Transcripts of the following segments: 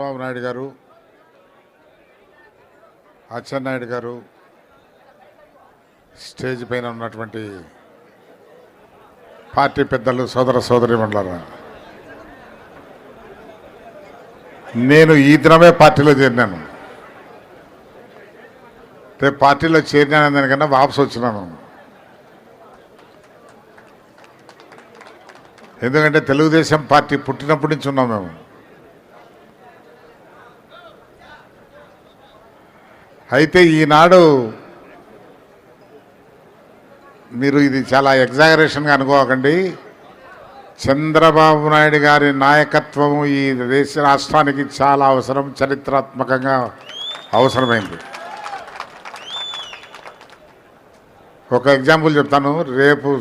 చంద్రబాబు నాయుడు గారు, అచ్చెన్నాయుడు గారు, స్టేజ్ పైన ఉన్నటువంటి పార్టీ పెద్దలు, సోదర సోదరీమణులారా, నేను ఈ దినమే పార్టీలో చేరినాను. రేపు పార్టీలో చేరినాను దానికన్నా వాపసు వచ్చినాను. ఎందుకంటే తెలుగుదేశం పార్టీ పుట్టినప్పటి నుంచి ఉన్నాం మేము. అయితే ఈనాడు మీరు ఇది చాలా ఎగ్జాగరేషన్గా అనుకోకండి. చంద్రబాబు నాయుడు గారి నాయకత్వము ఈ దేశ రాష్ట్రానికి చాలా అవసరం, చరిత్రాత్మకంగా అవసరమైంది. ఒక ఎగ్జాంపుల్ చెప్తాను. రేపు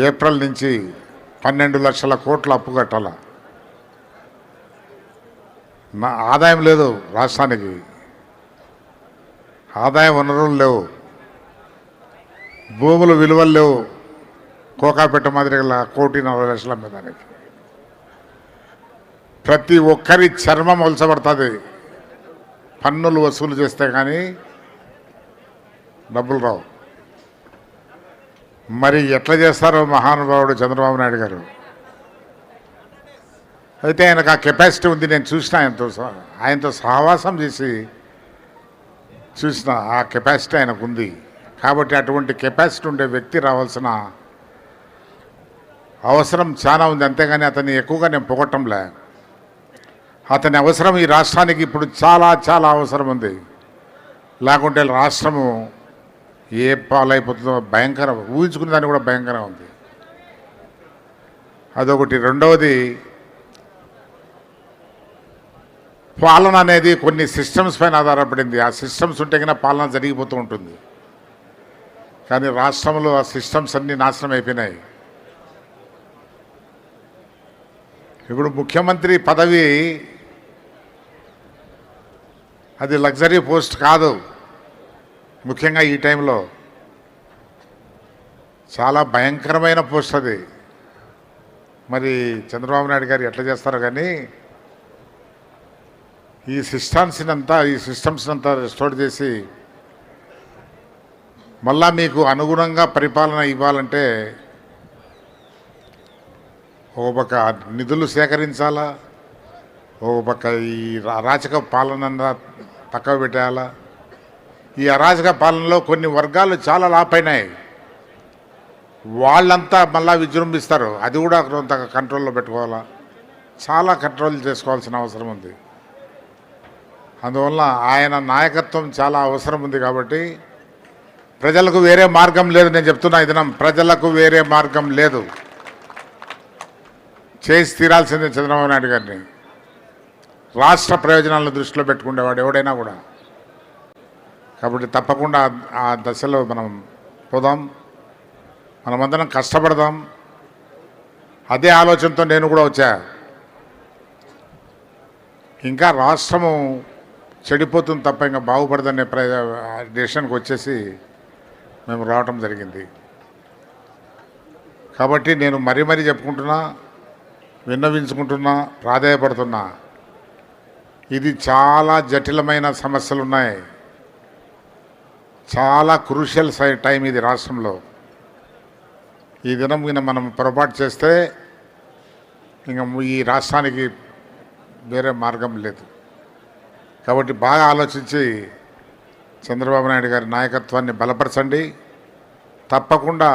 ఏప్రిల్ నుంచి 12 లక్షల కోట్ల అప్పు కట్టాల. ఆదాయం లేదు రాష్ట్రానికి, ఆదాయ వనరులు లేవు, భూముల విలువలు లేవు. కోకాపేట మాదిరిగా 1,40,00,000 అమ్మేదానికి ప్రతి ఒక్కరి చర్మం ఒలచబడుతుంది. పన్నులు వసూలు చేస్తే కానీ డబ్బులు రావు. మరి ఎట్లా చేస్తారో మహానుభావుడు చంద్రబాబు నాయుడు గారు. అయితే ఆయనకు ఆ కెపాసిటీ ఉంది. నేను చూసిన, ఆయనతో సహవాసం చేసి చూసిన ఆ కెపాసిటీ ఆయనకు ఉంది. కాబట్టి అటువంటి కెపాసిటీ ఉండే వ్యక్తి రావాల్సిన అవసరం చాలా ఉంది. అంతేగాని అతన్ని ఎక్కువగా నేను పొగట్టంలే. అతని అవసరం ఈ రాష్ట్రానికి ఇప్పుడు చాలా చాలా అవసరం ఉంది. లేకుంటే రాష్ట్రము ఏ పాలైపోతుందో భయంకరం, ఊహించుకునే దాన్ని కూడా భయంకరంగా ఉంది. అదొకటి. రెండవది, పాలన అనేది కొన్ని సిస్టమ్స్ పైన ఆధారపడింది. ఆ సిస్టమ్స్ ఉంటే కన్నా పాలన జరిగిపోతూ ఉంటుంది. కానీ రాష్ట్రంలో ఆ సిస్టమ్స్ అన్నీ నాశనం అయిపోయినాయి. ఇప్పుడు ముఖ్యమంత్రి పదవి అది లగ్జరీ పోస్ట్ కాదు. ముఖ్యంగా ఈ టైంలో చాలా భయంకరమైన పోస్ట్ అది. మరి చంద్రబాబు నాయుడు గారు ఎట్లా చేస్తారో కానీ ఈ సిస్టమ్స్ అంతా రెస్టోర్ చేసి మళ్ళా మీకు అనుగుణంగా పరిపాలన ఇవ్వాలంటే ఒక పక్క నిధులు సేకరించాలా, ఒక పక్క ఈ అరాచక పాలన పక్కకు పెట్టేయాలా. ఈ అరాచక పాలనలో కొన్ని వర్గాలు చాలా లాపైనాయి. వాళ్ళంతా మళ్ళా విజృంభిస్తారు. అది కూడా కొంత కంట్రోల్లో పెట్టుకోవాలా. చాలా కంట్రోల్ చేసుకోవాల్సిన అవసరం ఉంది. అందువల్ల ఆయన నాయకత్వం చాలా అవసరం ఉంది. కాబట్టి ప్రజలకు వేరే మార్గం లేదు. నేను చెప్తున్నా, ఈ దినం ప్రజలకు వేరే మార్గం లేదు. చేసి తీరాల్సిందే చంద్రబాబు నాయుడు గారిని. రాష్ట్ర ప్రయోజనాలను దృష్టిలో పెట్టుకునేవాడు ఎవడైనా కూడా. కాబట్టి తప్పకుండా ఆ దశలో మనం పోదాం, మనమందరం కష్టపడదాం. అదే ఆలోచనతో నేను కూడా వచ్చా. ఇంకా రాష్ట్రము చెడిపోతుంది తప్ప ఇంకా బాగుపడదనే డెసిషన్కి వచ్చేసి మేము రావటం జరిగింది. కాబట్టి నేను మరీ చెప్పుకుంటున్నా, విన్నవించుకుంటున్నా, ప్రాధాయపడుతున్నా. ఇది చాలా జటిలమైన సమస్యలు ఉన్నాయి. చాలా క్రూషియల్ టైం ఇది రాష్ట్రంలో. ఈ దినం మనం పొరపాటు చేస్తే ఇంకా ఈ రాష్ట్రానికి వేరే మార్గం లేదు. కాబట్టి బాగా ఆలోచించి చంద్రబాబు నాయుడు గారి నాయకత్వాన్ని బలపరచండి. తప్పకుండా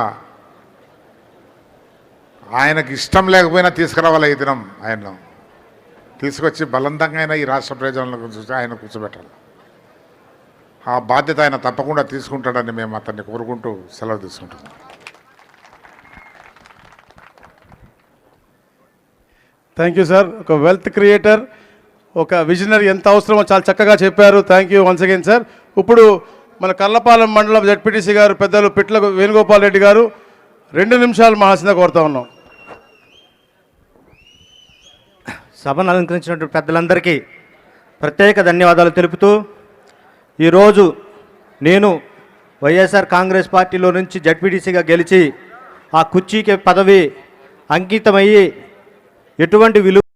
ఆయనకి ఇష్టం లేకపోయినా తీసుకురావాలి. ఈ దినం ఆయన తీసుకొచ్చి బలవంతంగా అయినా ఈ రాష్ట్ర ప్రయోజనాలను ఆయన కూర్చోబెట్టాలి. ఆ బాధ్యత ఆయన తప్పకుండా తీసుకుంటాడని మేము అతన్ని కోరుకుంటూ సెలవు తీసుకుంటున్నాం. Thank you sir. ఒక వెల్త్ క్రియేటర్, ఒక విజనరీ ఎంత అవసరమో చాలా చక్కగా చెప్పారు. Thank you once again sir. ఇప్పుడు మన కర్లపాలెం మండలం జడ్పీటీసీ గారు పెద్దలు పిట్ల వేణుగోపాల్ రెడ్డి గారు 2 నిమిషాలు మహాసిందా కోరుతా ఉన్నాం. సభను అలంకరించినటువంటి పెద్దలందరికీ ప్రత్యేక ధన్యవాదాలు తెలుపుతూ, ఈరోజు నేను వైఎస్ఆర్ కాంగ్రెస్ పార్టీలో నుంచి జడ్పీటీసీగా గెలిచి ఆ కుర్చీకి పదవి అంకితమయ్యి ఎటువంటి విలువ